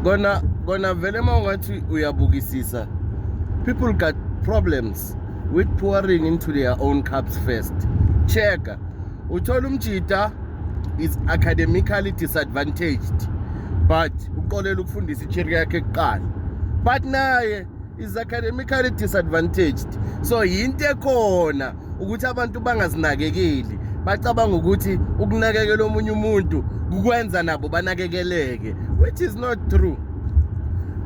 Gonna vele mawungathi uyabukisisa, people got problems with pouring into their own cups first. Check, uthola umjida is academically disadvantaged, but uqolela ukufundisa ichiri yakhe kuqala, but naye is academically disadvantaged. So yinto ekhona ukuthi abantu bangazinakekeli, bacabanga ukuthi ukunakekela omunye umuntu kukwenza nabo banakekeleke, which is not true.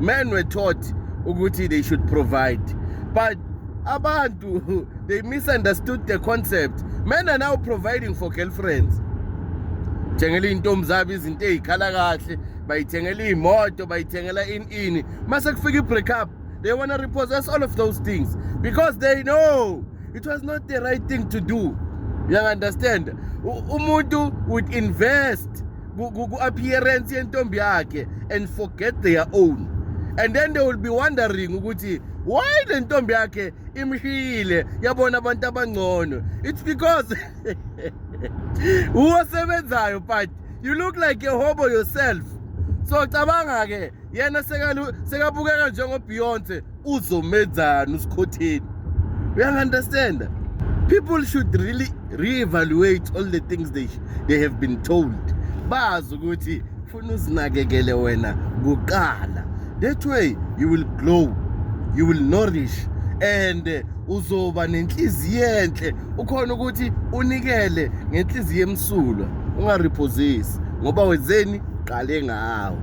Men were taught ukuthi they should provide, but abantu they misunderstood the concept. Men are now providing for girlfriends. Thengela intombi zabo izinto ezikhala kahle, bayithengela imoto, bayithengela ini. Mase kufika i-break up, they want to repossess all of those things because they know it was not the right thing to do. You understand? Umuntu would invest ku-appearance yentombi yakhe and forget their own, and then they will be wondering ukuthi why le ntombi yakhe imhile yabona abantu abangcono. It's because usebenzayo, but you look like a hobo yourself. So cabanga ke yena sekabukeka njengo Beyonce, uzomenzana usikhotheni. You understand? People should really reevaluate all the things they have been told. Bazi ukuthi funa uzinakekele wena kuqala. That way you will glow, you will nourish, and uzoba nenhliziyo enhle ukhona ukuthi unikele ngenhliziyo emsulwa, ungarepossess ngoba wenzeni qale ngawo.